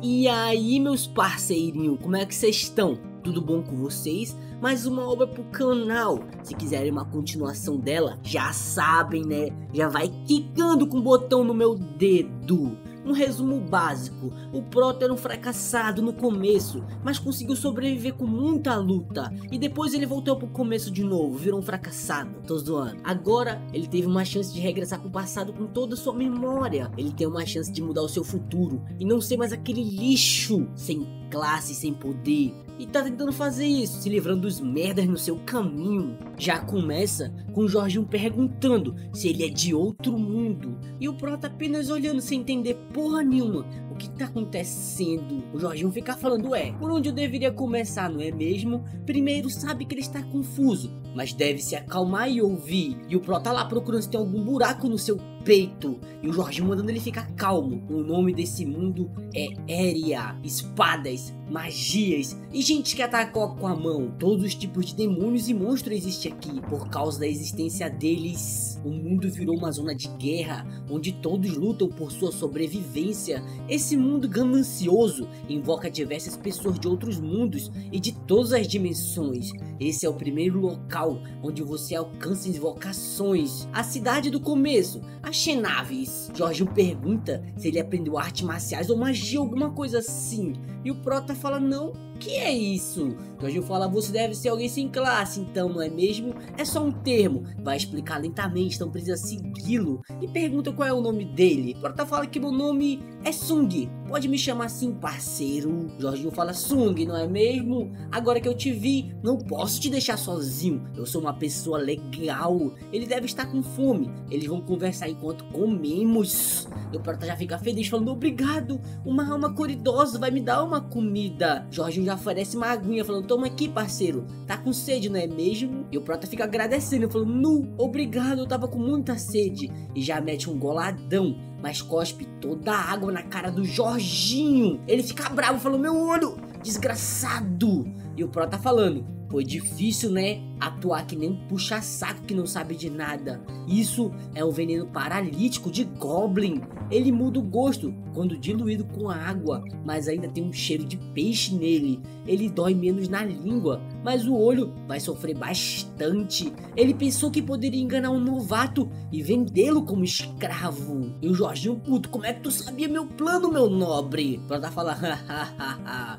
E aí, meus parceirinhos, como é que vocês estão? Tudo bom com vocês? Mais uma obra pro canal. Se quiserem uma continuação dela, já sabem, né? Já vai quicando com o botão no meu dedo. Um resumo básico: o Proto era um fracassado no começo, mas conseguiu sobreviver com muita luta. E depois ele voltou pro começo de novo, virou um fracassado. Tô zoando. Agora ele teve uma chance de regressar pro passado com toda a sua memória. Ele tem uma chance de mudar o seu futuro e não ser mais aquele lixo sem classe, sem poder. E tá tentando fazer isso, se livrando dos merdas no seu caminho. Já começa com o Jorginho perguntando se ele é de outro mundo. E o Proto apenas olhando sem entender porra nenhuma o que tá acontecendo. O Jorginho fica falando, por onde eu deveria começar, não é mesmo? Primeiro sabe que ele está confuso, mas deve se acalmar e ouvir. E o Proto tá lá procurando se tem algum buraco no seu peito. E o Jorginho mandando ele ficar calmo. O nome desse mundo é Eria. Espadas, magias e gente que ataca com a mão. Todos os tipos de demônios e monstros existem aqui. Por causa da existência deles, o mundo virou uma zona de guerra, onde todos lutam por sua sobrevivência. Esse mundo ganancioso invoca diversas pessoas de outros mundos e de todas as dimensões. Esse é o primeiro local onde você alcança invocações. A cidade do começo, a Xenaves. Jorginho pergunta se ele aprendeu artes marciais ou magia, alguma coisa assim. E o Proto fala, não, que é isso? Jorginho fala, você deve ser alguém sem classe, então, não é mesmo? É só um termo. Vai explicar lentamente, então precisa segui-lo. E pergunta qual é o nome dele. O Proto fala que meu nome é Sung. Pode me chamar assim, parceiro. Jorginho fala, Sung, não é mesmo? Agora que eu te vi, não posso te deixar sozinho. Eu sou uma pessoa legal. Ele deve estar com fome. Eles vão conversar enquanto comemos. E o Proto já fica feliz, falando, obrigado. Uma alma coridosa vai me dar uma comida. Jorginho já oferece uma aguinha, falando, toma aqui, parceiro. Tá com sede, não é mesmo? E o Proto fica agradecendo, falando, nu, obrigado, eu tava com muita sede. E já mete um goladão, mas cospe toda a água na cara do Jorginho. Ele fica bravo, falando, meu olho, desgraçado. E o Proto tá falando, foi difícil, né? Atuar que nem um puxa-saco que não sabe de nada. Isso é um veneno paralítico de Goblin. Ele muda o gosto quando diluído com a água, mas ainda tem um cheiro de peixe nele. Ele dói menos na língua, mas o olho vai sofrer bastante. Ele pensou que poderia enganar um novato e vendê-lo como escravo. E o Jorginho, puto, como é que tu sabia meu plano, meu nobre? Pra falar,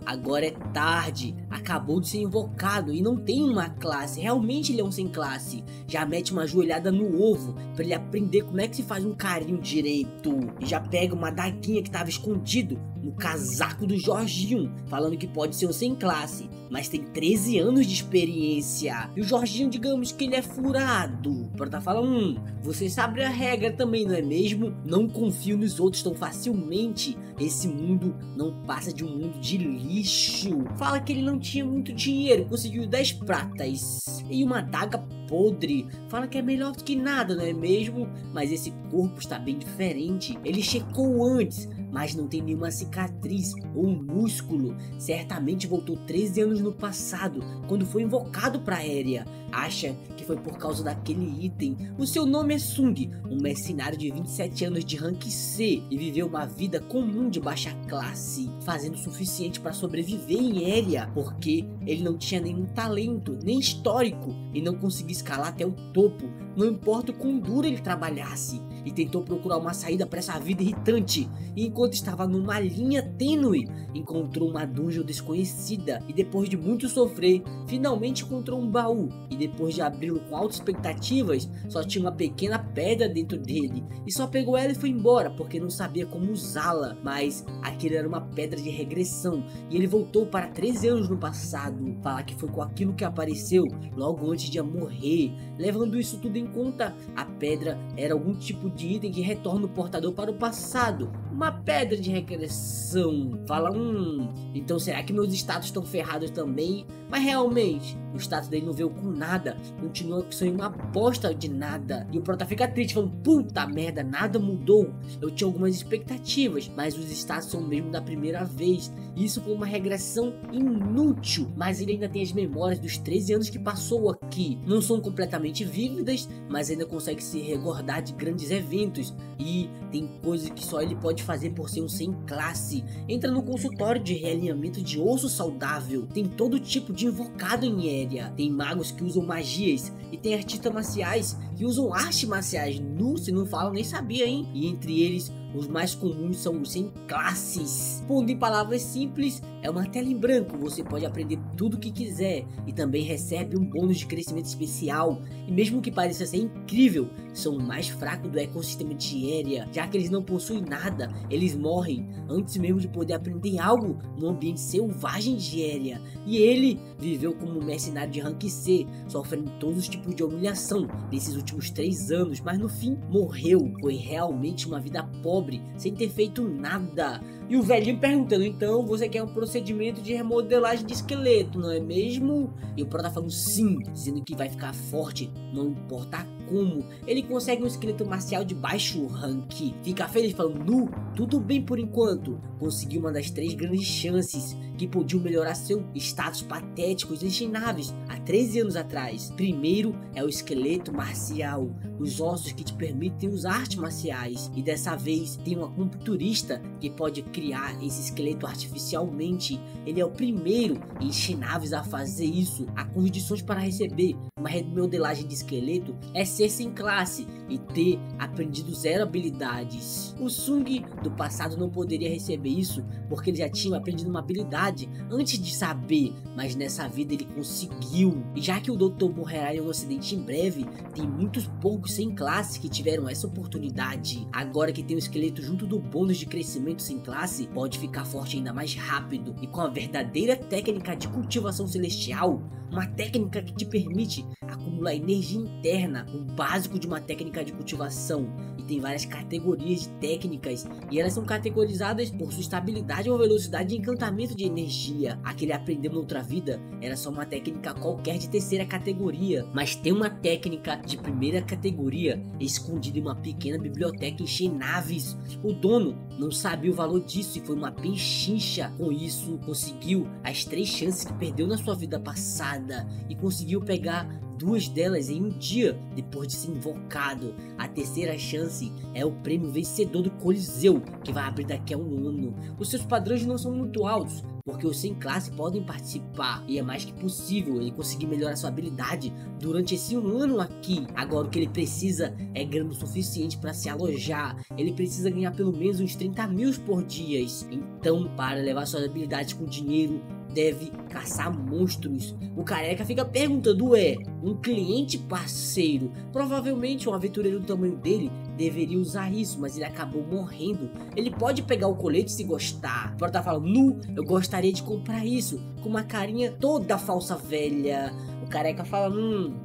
agora é tarde. Acabou de ser invocado e não tem uma classe. Realmente ele é um sem classe. Já mete uma joelhada no ovo pra ele aprender como é que se faz um carinho direito. E já pega uma daguinha que tava escondido no casaco do Jorginho, falando que pode ser um sem classe, mas tem 13 anos de experiência. E o Jorginho, digamos que ele é furado. Pra tá falando, você sabe a regra também, não é mesmo? Não confio nos outros tão facilmente. Esse mundo não passa de um mundo de lixo. Fala que ele não tinha muito dinheiro, conseguiu 10 pratas e uma adaga podre. Fala que é melhor do que nada, não é mesmo? Mas esse corpo está bem diferente. Ele checou antes, mas não tem nenhuma cicatriz ou músculo. Certamente voltou 13 anos no passado, quando foi invocado para Eria. Acha que foi por causa daquele item. O seu nome é Sung, um mercenário de 27 anos de rank C e viveu uma vida comum de baixa classe, fazendo o suficiente para sobreviver em Eria, porque ele não tinha nenhum talento, nem histórico, e não conseguia escalar até o topo, não importa o quão duro ele trabalhasse, e tentou procurar uma saída para essa vida irritante. E enquanto estava numa linha tênue, encontrou uma dungeon desconhecida, e depois de muito sofrer, finalmente encontrou um baú. E depois de abri-lo com altas expectativas, só tinha uma pequena pedra dentro dele, e só pegou ela e foi embora, porque não sabia como usá-la. Mas aquilo era uma pedra de regressão, e ele voltou para 13 anos no passado. Fala que foi com aquilo que apareceu logo antes de morrer. Levando isso tudo em conta, a pedra era algum tipo de item que retorna o portador para o passado. Uma pedra de regressão. Fala, então será que meus status estão ferrados também? Mas realmente, o status dele não veio com nada. Continua sem uma bosta de nada. E o Proto fica triste, falando, puta merda, nada mudou. Eu tinha algumas expectativas, mas os status são o mesmo da primeira vez. Isso foi uma regressão inútil. Mas ele ainda tem as memórias dos 13 anos que passou aqui. Não são completamente vívidas, mas ainda consegue se recordar de grandes eventos. E tem coisas que só ele pode fazer por ser um sem classe. Entra no consultório de realinhamento de osso saudável. Tem todo tipo de invocado em Eria. Tem magos que usam magias e tem artistas marciais que usam artes marciais. Se não falam, nem sabia, hein? E entre eles, os mais comuns são os sem classes. Pondo em palavras simples, é uma tela em branco, você pode aprender tudo o que quiser e também recebe um bônus de crescimento especial. E mesmo que pareça ser incrível, são o mais fraco do ecossistema de Eria, já que eles não possuem nada, eles morrem antes mesmo de poder aprender algo no ambiente selvagem de Eria. E ele viveu como um mercenário de rank C, sofrendo todos os tipos de humilhação nesses últimos 3 anos, mas no fim morreu. Foi realmente uma vida pobre, sem ter feito nada. E o velhinho perguntando, então você quer um procedimento de remodelagem de esqueleto, não é mesmo? E o Prota falando sim, dizendo que vai ficar forte, não importa como. Ele consegue um esqueleto marcial de baixo rank. Fica feliz falando, tudo bem por enquanto. Conseguiu uma das 3 grandes chances que podiam melhorar seu status patético e ensináveis há 13 anos atrás. Primeiro é o esqueleto marcial, os ossos que te permitem usar artes marciais. E dessa vez tem uma computurista que pode criar esse esqueleto artificialmente. Ele é o primeiro em ensináveis a fazer isso. Há condições para receber uma remodelagem de esqueleto é ser sem classe e ter aprendido 0 habilidades. O Sung do passado não poderia receber isso porque ele já tinha aprendido uma habilidade antes de saber, mas nessa vida ele conseguiu. E já que o Dr. morrerá em um acidente em breve, tem muitos poucos sem classe que tiveram essa oportunidade. Agora que tem o esqueleto junto do bônus de crescimento sem classe, pode ficar forte ainda mais rápido e com a verdadeira técnica de cultivação celestial, uma técnica que te permite acumular energia interna, o básico de uma técnica de cultivação. E tem várias categorias de técnicas e elas são categorizadas por sua estabilidade ou velocidade de encantamento de energia. A que ele aprendeu na outra vida era só uma técnica qualquer de 3ª categoria, mas tem uma técnica de 1ª categoria escondida em uma pequena biblioteca em Shenavis. O dono não sabia o valor disso e foi uma pechincha. Com isso, conseguiu as 3 chances que perdeu na sua vida passada e conseguiu pegar 2 delas em um dia depois de ser invocado. A 3ª chance é o prêmio vencedor do Coliseu, que vai abrir daqui a um ano. Os seus padrões não são muito altos, porque os sem classe podem participar, e é mais que possível ele conseguir melhorar sua habilidade durante esse um ano aqui. Agora o que ele precisa é grana o suficiente para se alojar. Ele precisa ganhar pelo menos uns 30 mil por dia. Então, para levar suas habilidades com dinheiro, deve caçar monstros. O careca fica perguntando, um cliente parceiro? Provavelmente um aventureiro do tamanho dele deveria usar isso, mas ele acabou morrendo. Ele pode pegar o colete se gostar. O Prota fala, eu gostaria de comprar isso, com uma carinha toda falsa velha. O careca fala,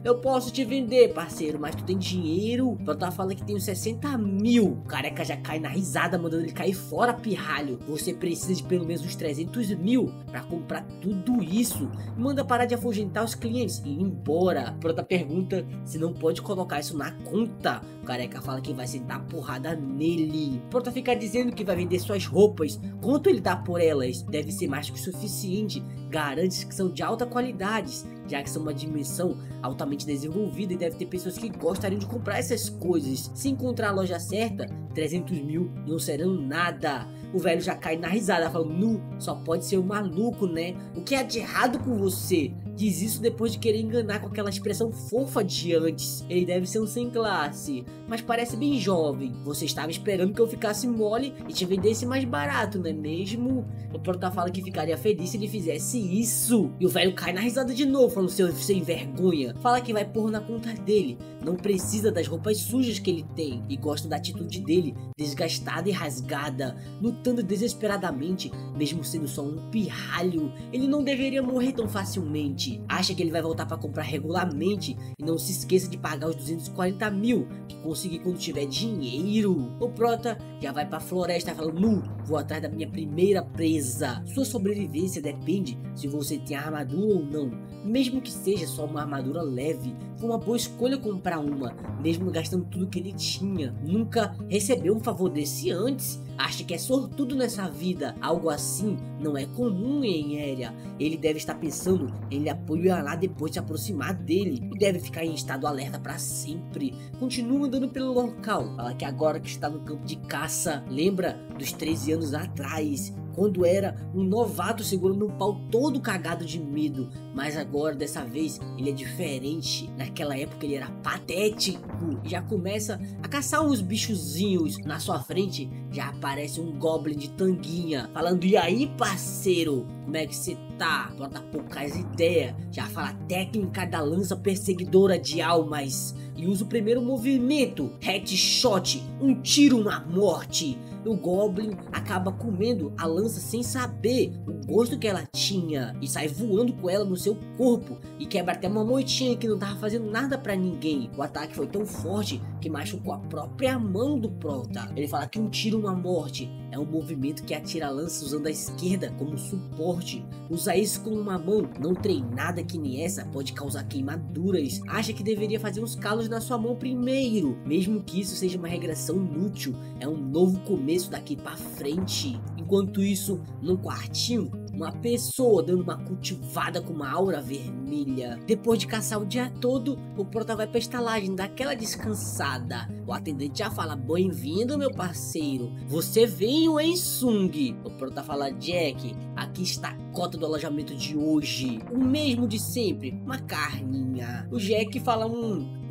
eu posso te vender, parceiro, mas tu tem dinheiro? O Prota fala que tem 60 mil. O careca já cai na risada, mandando ele cair fora, pirralho. Você precisa de pelo menos uns 300 mil pra comprar tudo isso. Manda parar de afugentar os clientes e ir embora. O Prota pergunta se não pode colocar isso na conta. O careca fala que vai sentar porrada nele. O Prota fica dizendo que vai vender suas roupas. Quanto ele dá por elas? Deve ser mais que o suficiente. Garante que são de alta qualidade, já que são uma dimensão altamente desenvolvida e deve ter pessoas que gostariam de comprar essas coisas. Se encontrar a loja certa, 300 mil não serão nada. O velho já cai na risada, falando, só pode ser um maluco, né? O que é de errado com você? Diz isso depois de querer enganar com aquela expressão fofa de antes. Ele deve ser um sem classe, mas parece bem jovem. Você estava esperando que eu ficasse mole e te vendesse mais barato, não é mesmo? O Prota fala que ficaria feliz se ele fizesse isso. E o velho cai na risada de novo, falando, seu sem vergonha. Fala que vai pôr na conta dele. Não precisa das roupas sujas que ele tem. E gosta da atitude dele, desgastada e rasgada, lutando desesperadamente, mesmo sendo só um pirralho. Ele não deveria morrer tão facilmente. Acha que ele vai voltar para comprar regularmente. E não se esqueça de pagar os 240 mil que conseguir quando tiver dinheiro. O Prota já vai pra floresta falando, vou atrás da minha primeira presa. Sua sobrevivência depende se você tem armadura ou não. Mesmo que seja só uma armadura leve, foi uma boa escolha comprar uma, mesmo gastando tudo que ele tinha. Nunca recebeu um favor desse antes. acha que é sortudo nessa vida. Algo assim não é comum em Area. Ele deve estar pensando em lhe apoiar depois de se aproximar dele e deve ficar em estado alerta para sempre. Continua andando pelo local. Fala que agora que está no campo de caça, lembra dos 13 anos atrás, quando era um novato segurando um pau todo cagado de medo, mas agora dessa vez ele é diferente. Naquela época ele era patético e já começa a caçar uns bichozinhos. Na sua frente já aparece um goblin de tanguinha falando: e aí, parceiro, como é que você tá? Bota poucas ideias, já fala a técnica da lança perseguidora de almas e usa o primeiro movimento, headshot, um tiro na morte. O Goblin acaba comendo a lança sem saber o gosto que ela tinha e sai voando com ela no seu corpo e quebra até uma moitinha que não tava fazendo nada pra ninguém. O ataque foi tão forte que machucou a própria mão do Prota. Ele fala que um tiro na morte é um movimento que atira a lança usando a esquerda como suporte. Usar isso com uma mão não treinada que nem essa pode causar queimaduras. Acha que deveria fazer uns calos na sua mão primeiro, mesmo que isso seja uma regressão inútil. É um novo começo daqui pra frente. Enquanto isso, num quartinho, uma pessoa dando uma cultivada com uma aura vermelha. Depois de caçar o dia todo, o Prota vai pra estalagem, dá aquela descansada. O atendente já fala: bem-vindo, meu parceiro, você veio em Sung. O Prota fala: Jack, aqui está a cota do alojamento de hoje, o mesmo de sempre, uma carninha. O Jack fala: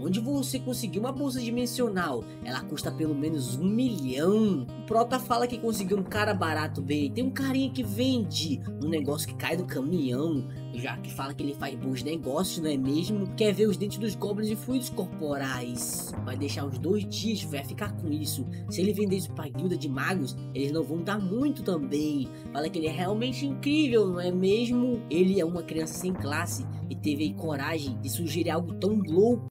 onde você conseguiu uma bolsa dimensional? Ela custa pelo menos 1 milhão. O Prota fala que conseguiu um cara barato bem. Tem um carinha que vende um negócio que cai do caminhão. Já que fala que ele faz bons negócios, não é mesmo? Quer ver os dentes dos goblins e fluidos corporais. Vai deixar uns 2 dias, vai ficar com isso. Se ele vender isso pra guilda de magos, eles não vão dar muito também. Fala que ele é realmente incrível, não é mesmo? Ele é uma criança sem classe e teve coragem de sugerir algo tão louco,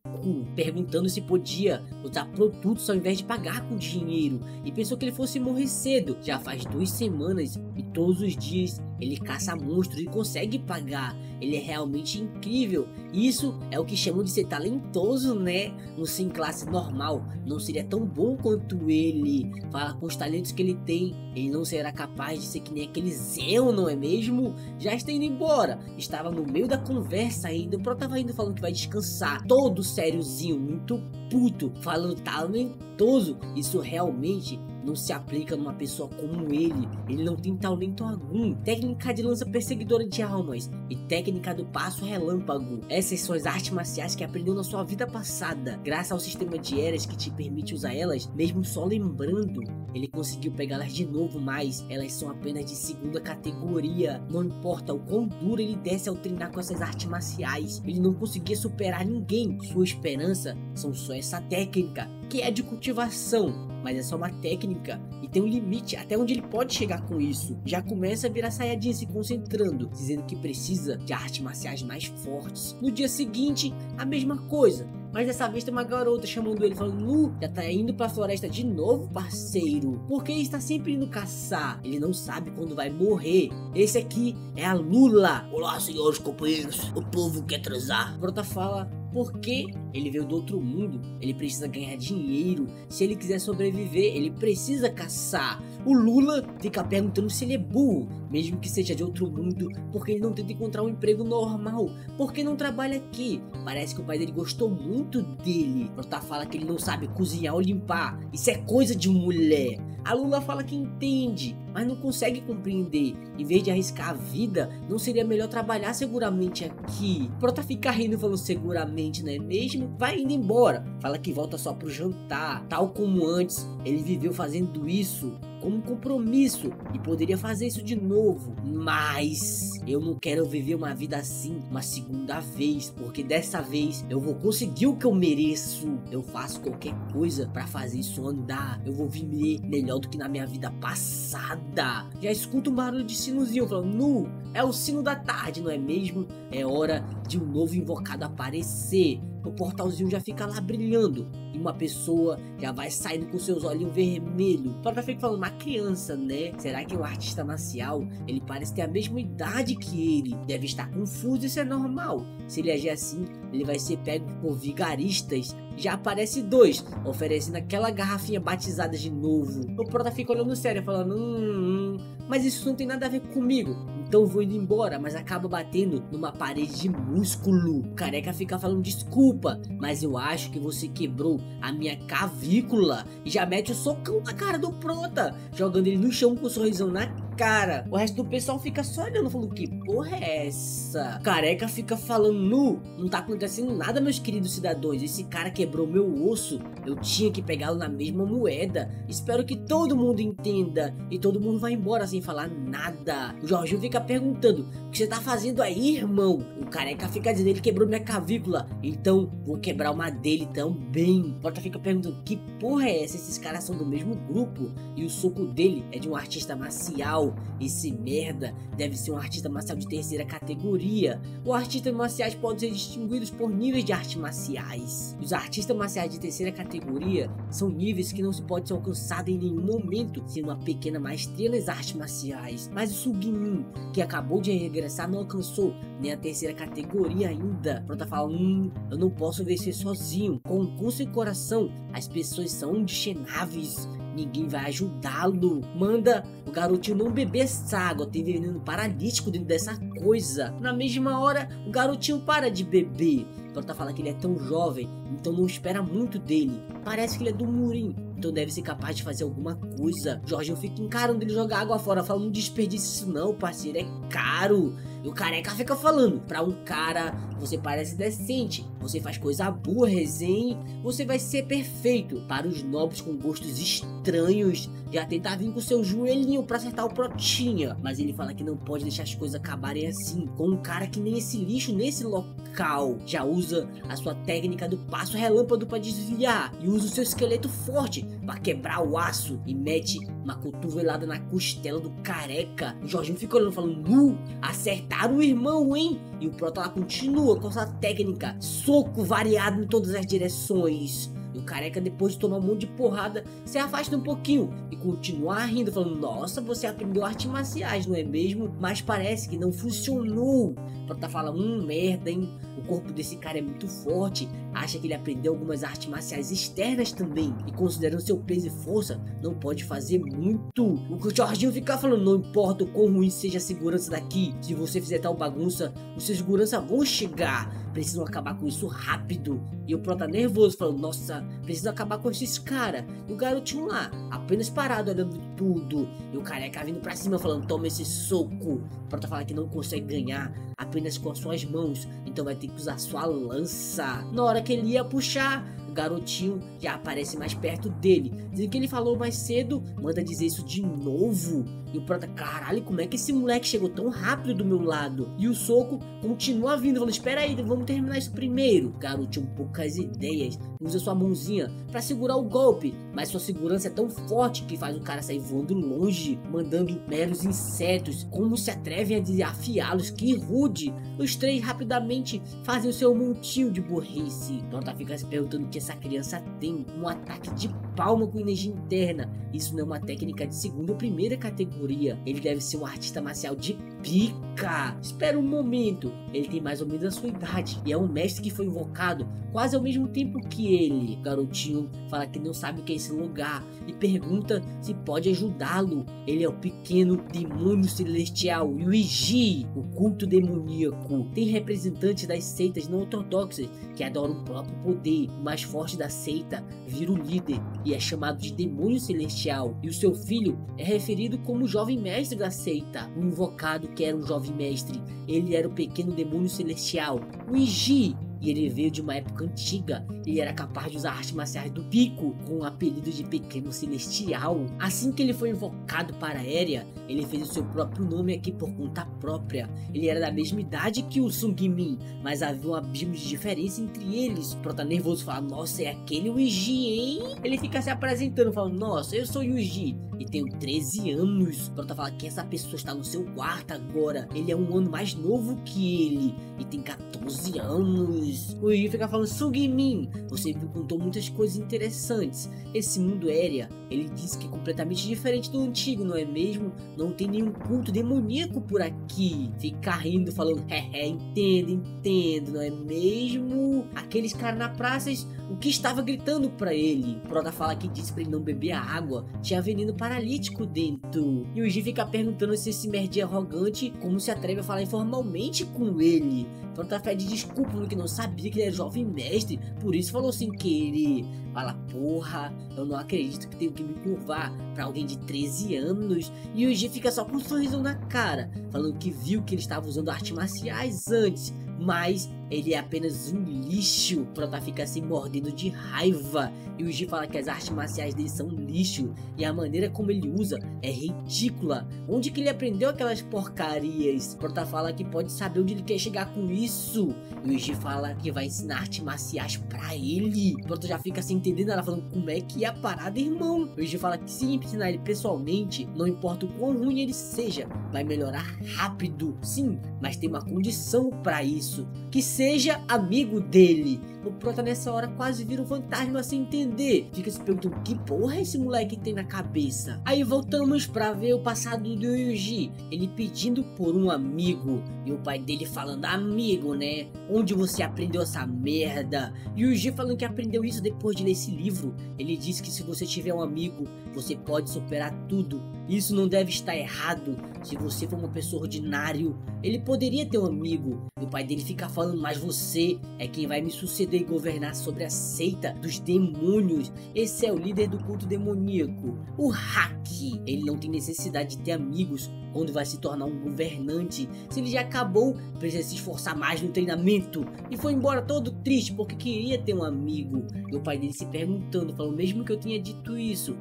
perguntando se podia usar produtos ao invés de pagar com dinheiro, e pensou que ele fosse morrer cedo. Já faz 2 semanas e todos os dias ele caça monstros e consegue pagar. Ele é realmente incrível. Isso é o que chamam de ser talentoso, né? Um sem classe normal não seria tão bom quanto ele. Fala com os talentos que ele tem, ele não será capaz de ser que nem aquele Zeon, não é mesmo? Já está indo embora. Estava no meio da conversa ainda. O Pro tava indo falando que vai descansar. Todo sériozinho, muito puto, falando talentoso. Isso realmente não se aplica numa pessoa como ele. Ele não tem talento algum. Técnica de lança perseguidora de almas e técnica do passo relâmpago. Essas são as artes marciais que aprendeu na sua vida passada. Graças ao sistema de eras que te permite usar elas, mesmo só lembrando, ele conseguiu pegá-las de novo, mas elas são apenas de segunda categoria. Não importa o quão duro ele desce ao treinar com essas artes marciais, ele não conseguia superar ninguém. Sua esperança são só essa técnica, que é de cultivação, mas é só uma técnica e tem um limite até onde ele pode chegar com isso. Já começa a virar Saiyajin se concentrando, dizendo que precisa de artes marciais mais fortes. No dia seguinte, a mesma coisa, mas dessa vez tem uma garota chamando ele, falando: já tá indo pra floresta de novo, parceiro? Porque ele está sempre indo caçar, ele não sabe quando vai morrer. Esse aqui é a Lula. Olá, senhores companheiros, o povo quer transar. A Prota fala porque ele veio do outro mundo, ele precisa ganhar dinheiro. Se ele quiser sobreviver, ele precisa caçar. O Lula fica perguntando se ele é burro, mesmo que seja de outro mundo, porque ele não tenta encontrar um emprego normal, porque não trabalha aqui. Parece que o pai dele gostou muito dele. Prota fala que ele não sabe cozinhar ou limpar, isso é coisa de mulher. A Lula fala que entende, mas não consegue compreender. Em vez de arriscar a vida, não seria melhor trabalhar seguramente aqui? Prota fica rindo, falando seguramente, não é mesmo? Vai indo embora, fala que volta só pro jantar. Tal como antes, ele viveu fazendo isso como um compromisso e poderia fazer isso de novo, mas eu não quero viver uma vida assim uma segunda vez, porque dessa vez eu vou conseguir o que eu mereço. Eu faço qualquer coisa pra fazer isso andar. Eu vou viver melhor do que na minha vida passada. Já escuto um barulho de sinozinho falando: é o sino da tarde, não é mesmo? É hora de um novo invocado aparecer. O portalzinho já fica lá brilhando e uma pessoa, já vai saindo com seus olhinhos vermelhos. O Prota fica falando, uma criança, né? Será que é um artista marcial? Ele parece ter a mesma idade que ele. Deve estar confuso, isso é normal. Se ele agir assim, ele vai ser pego por vigaristas. Já aparece dois, oferecendo aquela garrafinha batizada de novo. O Prota fica olhando sério, falando, mas isso não tem nada a ver comigo. Então vou indo embora, mas acaba batendo numa parede de músculo. O Careca fica falando, desculpa, mas eu acho que você quebrou a minha cavícula. E já mete o socão na cara do Prota, jogando ele no chão com um sorrisão na cara. O resto do pessoal fica só olhando, falando, que porra é essa? O Careca fica falando, não tá acontecendo nada, meus queridos cidadãos. Esse cara quebrou meu osso, eu tinha que pegá-lo na mesma moeda. Espero que todo mundo entenda. E todo mundo vai embora sem falar nada. O Jorginho fica perguntando, o que você tá fazendo aí, irmão? O Careca fica dizendo, ele quebrou minha cavícula, então vou quebrar uma dele também. O Prota fica perguntando, que porra é essa? Esses caras são do mesmo grupo e o soco dele é de um artista marcial. Esse merda deve ser um artista marcial de terceira categoria. Os artistas marciais podem ser distinguidos por níveis de artes marciais. Os artistas marciais de terceira categoria são níveis que não se pode ser alcançado em nenhum momento sem uma pequena maestria nas artes marciais. Mas o Sugmin, que acabou de regressar, não alcançou nem a terceira categoria ainda. Prota fala, eu não posso vencer sozinho. Com seu coração, as pessoas são indisciplináveis. Ninguém vai ajudá-lo. Manda o garotinho não beber essa água. Tem veneno paralítico dentro dessa coisa. Na mesma hora, o garotinho para de beber. Prota fala que ele é tão jovem, então não espera muito dele. Parece que ele é do Murim, então deve ser capaz de fazer alguma coisa. Jorginho fica encarando ele jogar água fora, falando, não desperdice isso não, parceiro, é caro. E o Careca fica falando, pra um cara, você parece decente, você faz coisa boa, hein? Você vai ser perfeito. Para os nobres com gostos estranhos, já tenta vir com seu joelhinho pra acertar o Protinha. Mas ele fala que não pode deixar as coisas acabarem assim, com um cara que nem esse lixo nesse local. Já usa a sua técnica do passo relâmpago pra desviar, e usa o seu esqueleto forte pra quebrar o aço, e mete uma cotovelada na costela do Careca. O Jorginho fica olhando, falando, acertaram o irmão, hein? E o Prota lá continua com essa técnica, soco variado em todas as direções. E o Careca, depois de tomar um monte de porrada, se afasta um pouquinho e continua rindo, falando, nossa, você aprendeu artes marciais, não é mesmo? Mas parece que não funcionou. O Prota fala, merda, hein? O corpo desse cara é muito forte, acha que ele aprendeu algumas artes marciais externas também, e considerando seu peso e força, não pode fazer muito. O Jorginho fica falando, não importa o quão ruim seja a segurança daqui, se você fizer tal bagunça, os seus segurança vão chegar, precisam acabar com isso rápido. E o Prota nervoso, falando, nossa, preciso acabar com esses caras. E o garotinho lá, apenas parado, olhando tudo. E o Careca vindo pra cima, falando, toma esse soco. O Prota fala que não consegue ganhar apenas com as suas mãos, então vai ter que usar sua lança. Na hora que ele ia puxar, o garotinho já aparece mais perto dele, dizendo que ele falou mais cedo, manda dizer isso de novo. E o Prota, caralho, como é que esse moleque chegou tão rápido do meu lado? E o soco continua vindo, falando, espera aí, vamos terminar isso primeiro. O garotinho, poucas ideias, usa sua mãozinha pra segurar o golpe, mas sua segurança é tão forte que faz o cara sair voando longe, mandando meros insetos. Como se atrevem a desafiá-los? Que rude! Os três rapidamente fazem o seu montinho de burrice. Prota fica se perguntando o que essa criança tem, um ataque de palma com energia interna. Isso não é uma técnica de segunda ou primeira categoria. Ele deve ser um artista marcial de pica. Espera um momento, ele tem mais ou menos a sua idade e é um mestre que foi invocado quase ao mesmo tempo que ele. O garotinho fala que não sabe o que é esse lugar e pergunta se pode ajudá-lo. Ele é o pequeno demônio celestial Yuji, o culto demoníaco. Tem representantes das seitas não ortodoxas que adoram o próprio poder. O mais forte da seita vira o líder e é chamado de demônio celestial, e o seu filho é referido como o jovem mestre da seita. O invocado, que era um jovem mestre, ele era o pequeno demônio celestial, o Iji, e ele veio de uma época antiga. Ele era capaz de usar artes marciais do pico, com o apelido de Pequeno Celestial. Assim que ele foi invocado para a Aérea, ele fez o seu próprio nome aqui por conta própria. Ele era da mesma idade que o Sungmin, mas havia um abismo de diferença entre eles. O Prota nervoso fala, nossa, é aquele Yuji, hein? Ele fica se apresentando, falando, nossa, eu sou Yuji, e tenho 13 anos. Prota fala que essa pessoa está no seu quarto agora. Ele é um ano mais novo que ele e tem 14 anos. O Yuji fica falando: Sugmin, você me contou muitas coisas interessantes. Esse mundo Area, ele disse que é completamente diferente do antigo, não é mesmo? Não tem nenhum culto demoníaco por aqui. Fica rindo, falando: entendo, não é mesmo? Aqueles caras na praça, o que estava gritando pra ele? Prota fala que disse pra ele não beber a água, tinha veneno paralítico dentro. E o Yuji fica perguntando se esse nerd arrogante como se atreve a falar informalmente com ele. Prota pede desculpa porque não sabia que ele era jovem mestre, por isso falou sem querer. Fala: porra, eu não acredito que tenho que me curvar pra alguém de 13 anos. E o Yuji fica só com um sorriso na cara, falando que viu que ele estava usando artes marciais antes, mas ele é apenas um lixo. Prota fica assim mordendo de raiva. E o Yuji fala que as artes marciais dele são lixo e a maneira como ele usa é ridícula. Onde que ele aprendeu aquelas porcarias? Prota fala que pode saber onde ele quer chegar com isso. E o Yuji fala que vai ensinar artes marciais pra ele. Prota já fica sem entender nada, falando: como é que é a parada, irmão? O Yuji fala que se ensinar ele pessoalmente, não importa o quão ruim ele seja, vai melhorar rápido. Sim, mas tem uma condição pra isso: que seja amigo dele. O Prota nessa hora quase vira um fantasma sem entender. Fica se perguntando: que porra esse moleque tem na cabeça? Aí voltamos pra ver o passado do Yuji, ele pedindo por um amigo e o pai dele falando: amigo, né? Onde você aprendeu essa merda? E o Yuji falando que aprendeu isso depois de ler esse livro. Ele disse que se você tiver um amigo, você pode superar tudo. Isso não deve estar errado. Se você for uma pessoa ordinário, ele poderia ter um amigo. E o pai dele fica falando: mas você é quem vai me suceder e governar sobre a seita dos demônios. Esse é o líder do culto demoníaco, o Haki. Ele não tem necessidade de ter amigos quando vai se tornar um governante. Se ele já acabou, precisa se esforçar mais no treinamento. E foi embora todo triste porque queria ter um amigo. E o pai dele se perguntando, falou: mesmo que eu tenha dito isso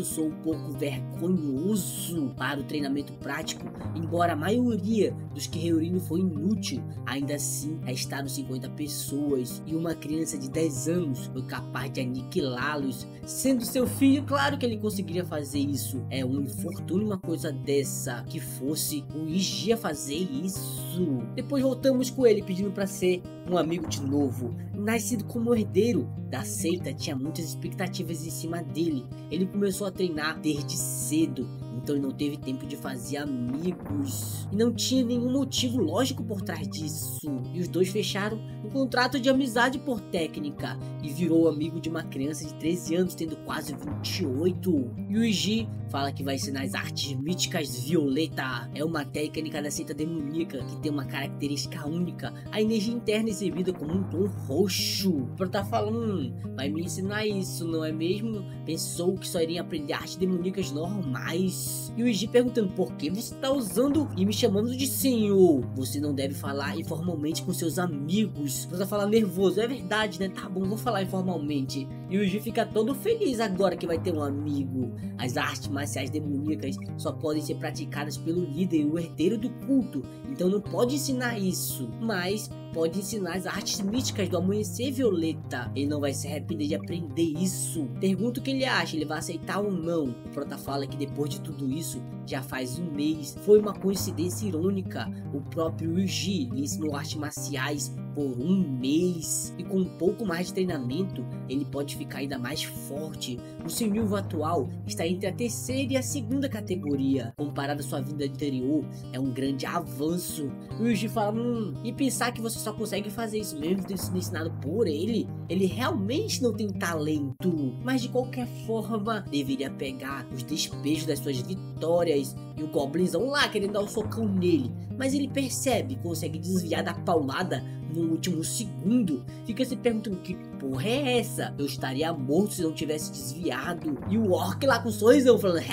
soou um pouco vergonhoso para o treinamento prático. Embora a maioria dos que reuniram foi inútil, ainda assim restaram 50 pessoas e uma criança de 10 anos foi capaz de aniquilá-los. Sendo seu filho, claro que ele conseguiria fazer isso. É um infortúnio uma coisa dessa. Que fosse o Yuji a fazer isso. Depois voltamos com ele pedindo para ser um amigo de novo. Nascido como herdeiro da seita, tinha muitas expectativas em cima dele. Ele começou a treinar desde cedo, então ele não teve tempo de fazer amigos. E não tinha nenhum motivo lógico por trás disso. E os dois fecharam um contrato de amizade por técnica. E virou amigo de uma criança de 13 anos, tendo quase 28. E o Yuji fala que vai ensinar as artes míticas Violeta. É uma técnica da seita demoníaca que tem uma característica única. A energia interna é exibida como um tom roxo. Pra tá falando: vai me ensinar isso, não é mesmo? Pensou que só iria aprender artes demoníacas normais. E o Yuji perguntando: por que você tá usando e me chamando de senhor? Você não deve falar informalmente com seus amigos. Pra tá falando nervoso: é verdade, né? Tá bom, vou falar informalmente. E o Yuji fica todo feliz agora que vai ter um amigo. As artes marciais demoníacas só podem ser praticadas pelo líder e o herdeiro do culto, então não pode ensinar isso, mas pode ensinar as artes místicas do amanhecer violeta. Ele não vai se arrepender de aprender isso. Pergunta o que ele acha, ele vai aceitar ou não. O Prota fala que depois de tudo isso, já faz um mês. Foi uma coincidência irônica. O próprio Yuji lhe ensinou artes marciais por um mês. E com um pouco mais de treinamento, ele pode ficar ainda mais forte. O seu nível atual está entre a terceira e a segunda categoria. Comparado à sua vida anterior, é um grande avanço. O Yuji fala: e pensar que você só consegue fazer isso mesmo tendo sido ensinado por ele? Ele realmente não tem talento. Mas de qualquer forma, deveria pegar os despejos das suas vitórias. E o Goblinzão lá querendo dar um socão nele. Mas ele percebe, consegue desviar da paulada no último segundo. Fica se perguntando: que porra é essa? Eu estaria morto se não tivesse desviado. E o Orc lá com o sorrisão falando: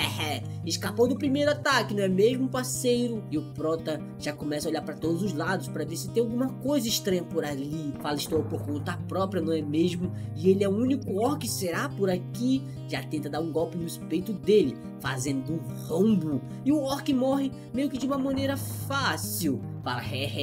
escapou do primeiro ataque, não é mesmo, parceiro? E o Prota já começa a olhar para todos os lados para ver se tem alguma coisa estranha por ali. Fala: estou por conta própria, não é mesmo? E ele é o único Orc, será, por aqui? Já tenta dar um golpe no peito dele, fazendo um rombo. E o Orc morre meio que de uma maneira fácil. fala,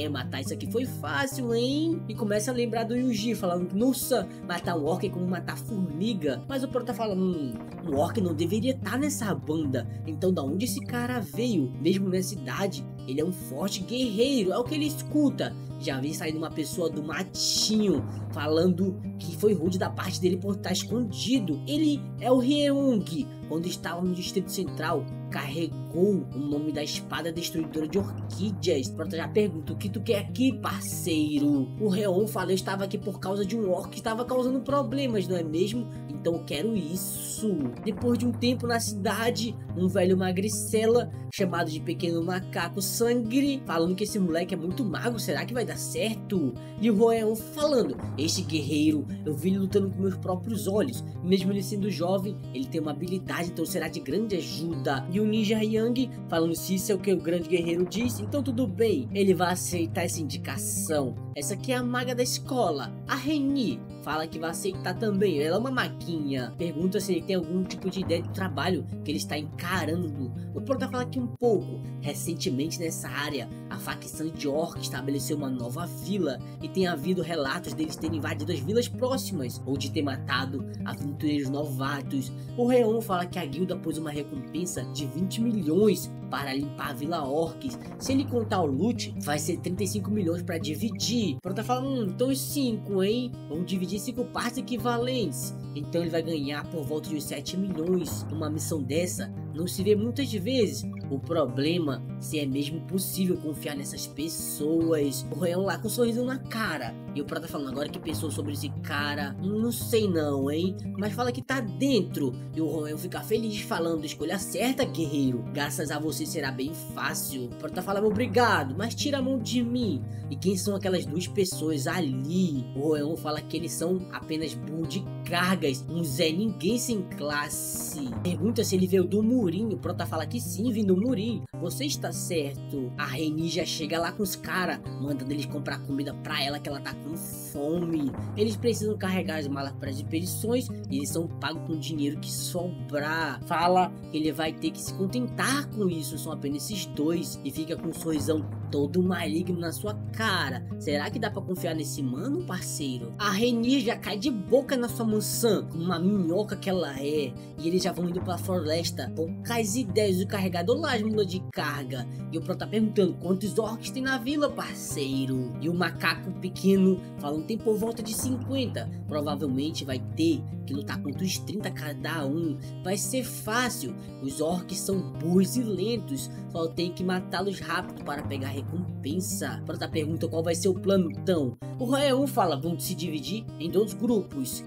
matar isso aqui foi fácil, hein? E começa a lembrar do Yuji, falando que, nossa, matar um orc é como matar formiga. Mas o Prota fala, um orc não deveria estar nessa banda. Então da onde esse cara veio? Mesmo nessa idade, ele é um forte guerreiro, é o que ele escuta. Já vi saindo uma pessoa do matinho, falando que foi rude da parte dele por estar escondido. Ele é o Ryung. Quando estava no Distrito Central, carregou o nome da espada destruidora de orquídeas. Prota já pergunta, o que tu quer aqui, parceiro? O Reon fala, eu estava aqui por causa de um orc que estava causando problemas, não é mesmo? Então eu quero isso. Depois de um tempo na cidade, um velho magricela, chamado de Pequeno Macaco Sangre, falando que esse moleque é muito magro, será que vai dar certo? E o Roeon falando, este guerreiro, eu vi ele lutando com meus próprios olhos, mesmo ele sendo jovem, ele tem uma habilidade, então será de grande ajuda. E o Ninja Hyang falando, se isso é o que o grande guerreiro disse, então tudo bem, ele vai aceitar essa indicação. Essa aqui é a maga da escola, a Reni, fala que vai aceitar também, ela é uma maguinha. Pergunta se ele tem algum tipo de ideia de trabalho que ele está encarando. O Prota fala que um pouco. Recentemente nessa área, a facção de orcs estabeleceu uma nova vila e tem havido relatos deles terem invadido as vilas próximas ou de ter matado aventureiros novatos. O Reon fala que a guilda pôs uma recompensa de 20 milhões para limpar a Vila Orcs. Se ele contar o loot, vai ser 35 milhões para dividir. Prota fala, então os 5, hein? Vamos dividir 5 partes equivalentes. Então ele vai ganhar por volta de 7 milhões. Uma missão dessa não se vê muitas vezes. O problema se é mesmo possível confiar nessas pessoas. O Royão lá com um sorriso na cara. E o Prota falando, agora que pensou sobre esse cara, não sei não, hein? Mas fala que tá dentro. E o Royão fica feliz falando, escolha certa, guerreiro. Graças a você será bem fácil. O Prota fala, obrigado, mas tira a mão de mim. E quem são aquelas duas pessoas ali? O Royão fala que eles são apenas burro de cargas, um Zé Ninguém sem classe. Pergunta se ele veio do Murinho. O Prota fala que sim, vindo do Murinho. Você está certo. A Reni já chega lá com os caras, mandando eles comprar comida pra ela, que ela tá com fome. Eles precisam carregar as malas para as expedições e eles são pagos com o dinheiro que sobrar. Fala que ele vai ter que se contentar com isso, são apenas esses dois. E fica com um sorrisão todo maligno na sua cara. Será que dá pra confiar nesse mano, parceiro? A Reni já cai de boca na sua maçã, como uma minhoca que ela é. E eles já vão indo pra floresta. Poucas ideias do carregador lá, as mulas de carga. E o Pro tá perguntando quantos orcs tem na vila, parceiro. E o macaco pequeno falando tem por volta de 50. Provavelmente vai ter que lutar contra os 30 cada um. Vai ser fácil. Os orcs são burros e lentos. Só tem que matá-los rápido para pegar recompensa. O Pro tá pergunta qual vai ser o plano então. O Roeon fala, vamos se dividir em 2 grupos.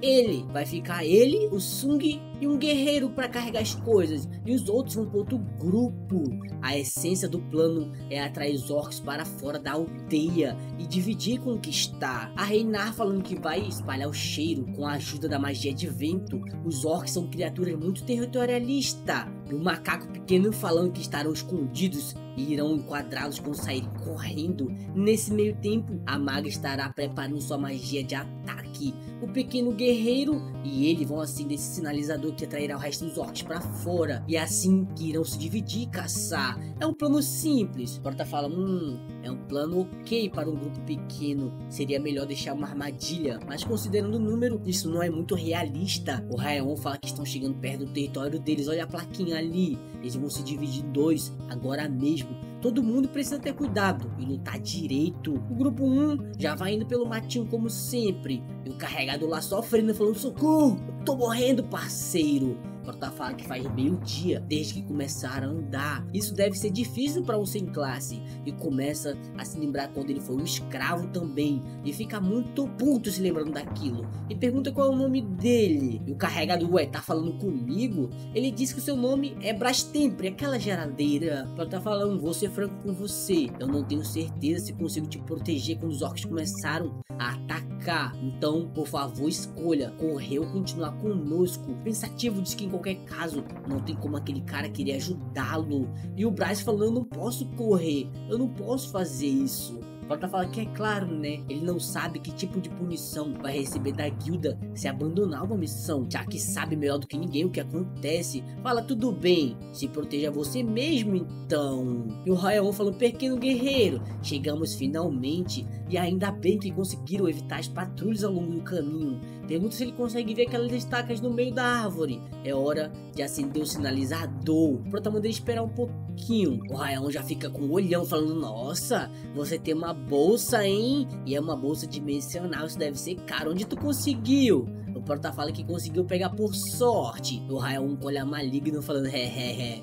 Vai ficar ele, o Sung e um guerreiro para carregar as coisas. E os outros vão para outro grupo. A essência do plano é atrair os orcs para fora da aldeia e dividir e conquistar. A Reinar falando que vai espalhar o cheiro com a ajuda da magia de vento. Os orcs são criaturas muito territorialistas. E o macaco pequeno falando que estarão escondidos e irão enquadrá-los quando saírem correndo. Nesse meio tempo, a maga estará preparando sua magia de ataque. O pequeno guerreiro e ele vão acender esse sinalizador que atrairá o resto dos orcs para fora. E é assim que irão se dividir e caçar. É um plano simples. Porta fala, é um plano ok para um grupo pequeno. Seria melhor deixar uma armadilha, mas considerando o número, isso não é muito realista. O Raeon fala que estão chegando perto do território deles. Olha a plaquinha ali. Eles vão se dividir em 2 agora mesmo. Todo mundo precisa ter cuidado e lutar direito. O grupo 1 já vai indo pelo matinho como sempre. E o carregador lá sofrendo, falando, socorro, eu tô morrendo, parceiro. Prota fala que faz meio-dia desde que começaram a andar. Isso deve ser difícil para um sem classe. E começa a se lembrar quando ele foi um escravo também. E fica muito puto se lembrando daquilo. E pergunta qual é o nome dele. E o carregador, tá falando comigo? Ele diz que o seu nome é Brastemp, aquela geladeira. Prota falando, vou ser franco com você. Eu não tenho certeza se consigo te proteger quando os orcs começaram a atacar. Então, por favor, escolha correr ou continuar conosco. Pensativo diz que em qualquer caso, não tem como aquele cara querer ajudá-lo. E o Bryce falando, eu não posso correr, eu não posso fazer isso. O Prota fala que é claro, né? Ele não sabe que tipo de punição vai receber da guilda se abandonar uma missão, já que sabe melhor do que ninguém o que acontece. Fala, tudo bem, se proteja você mesmo então. E o Ryan falou, pequeno guerreiro, chegamos finalmente e ainda bem que conseguiram evitar as patrulhas ao longo do caminho. Pergunta se ele consegue ver aquelas estacas no meio da árvore. É hora de acender o sinalizador. O Prota manda ele esperar um pouquinho. O Ryan já fica com o olhão falando, nossa, você tem uma bolsa, hein? E é uma bolsa dimensional, isso deve ser caro. Onde tu conseguiu? O Prota fala que conseguiu pegar por sorte. O Ryan com olhar maligno falando,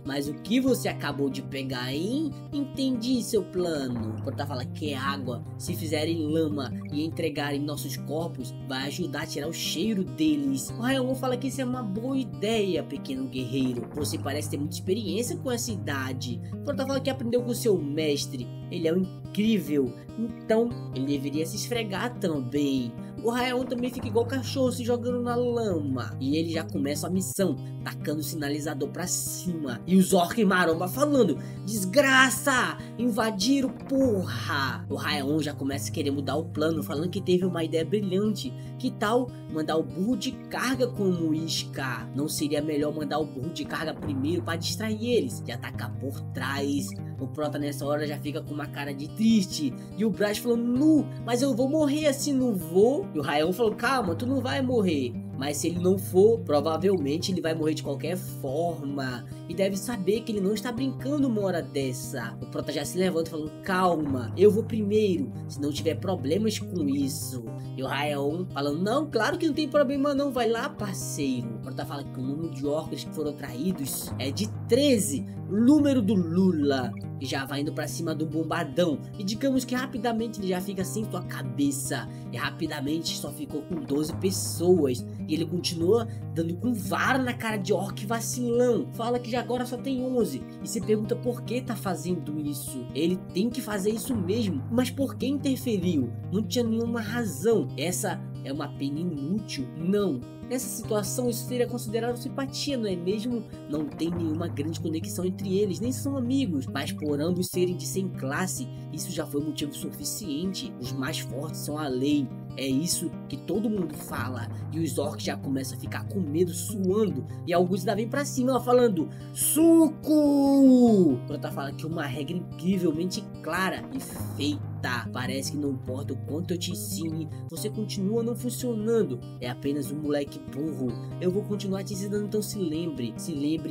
mas o que você acabou de pegar, hein? Entendi seu plano. O Prota fala que é água. Se fizerem lama e entregarem nossos corpos, vai ajudar a tirar o cheiro deles. O Ryan fala que isso é uma boa ideia, pequeno guerreiro. Você parece ter muita experiência com essa idade. O Prota fala que aprendeu com seu mestre. Ele é um incrível, então ele deveria se esfregar também. O Ryan também fica igual cachorro se jogando na lama. E ele já começa a missão, tacando o sinalizador pra cima. E os orcs maromba falando, desgraça, invadiram, porra. O Ryan já começa a querer mudar o plano, falando que teve uma ideia brilhante. Que tal mandar o burro de carga como isca? Não seria melhor mandar o burro de carga primeiro para distrair eles e atacar por trás? O Prota nessa hora já fica com uma cara de triste. E o Braz falando, nu, mas eu vou morrer assim, não vou? E o Ryan falou, calma, tu não vai morrer. Mas se ele não for, provavelmente ele vai morrer de qualquer forma. E deve saber que ele não está brincando uma hora dessa. O Prota já se levanta falando, calma, eu vou primeiro, se não tiver problemas com isso. E o Ryan falando, não, claro que não tem problema não, vai lá parceiro. O Prota fala que o número de orcs que foram traídos é de 13, o número do Lula. E já vai indo pra cima do bombadão. E digamos que rapidamente ele já fica sem sua cabeça. E rapidamente só ficou com 12 pessoas. E ele continua dando com vara na cara de orc vacilão. Fala que já agora só tem 11. E se pergunta por que tá fazendo isso. Ele tem que fazer isso mesmo. Mas por que interferiu? Não tinha nenhuma razão. Essa é uma pena inútil? Não. Nessa situação isso seria considerado simpatia, não é mesmo? Não tem nenhuma grande conexão entre eles, nem são amigos. Mas por ambos serem de 100 classe, isso já foi motivo suficiente. Os mais fortes são a lei. É isso que todo mundo fala. E os orcs já começam a ficar com medo, suando. E alguns ainda vêm pra cima falando, suco! Prota fala que uma regra incrivelmente clara e feita. Parece que não importa o quanto eu te ensine, você continua não funcionando. É apenas um moleque burro. Eu vou continuar te ensinando, então se lembre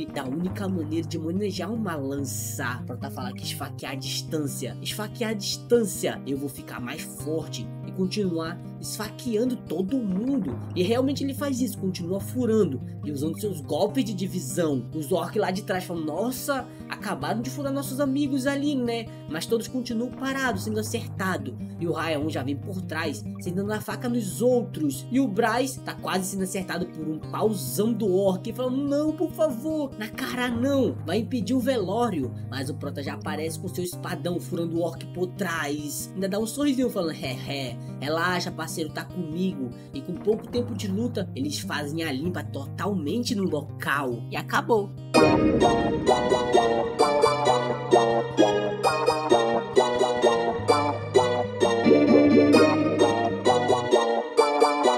da única maneira de manejar uma lança. Prota fala que esfaquear a distância. Esfaquear a distância. Eu vou ficar mais forte e continuar esfaqueando todo mundo. E realmente ele faz isso, continua furando e usando seus golpes de divisão. Os orcs lá de trás falam, nossa, acabaram de furar nossos amigos ali, né? Mas todos continuam parados, sendo acertados. E o Ryan já vem por trás, sentando a faca nos outros. E o Braz tá quase sendo acertado por um pauzão do orc, falando, não, por favor, na cara não, vai impedir o velório. Mas o Prota já aparece com seu espadão, furando o orc por trás. Ainda dá um sorrisinho falando, relaxa, parceiro, tá comigo. E com pouco tempo de luta, eles fazem a limpa totalmente no local. E acabou.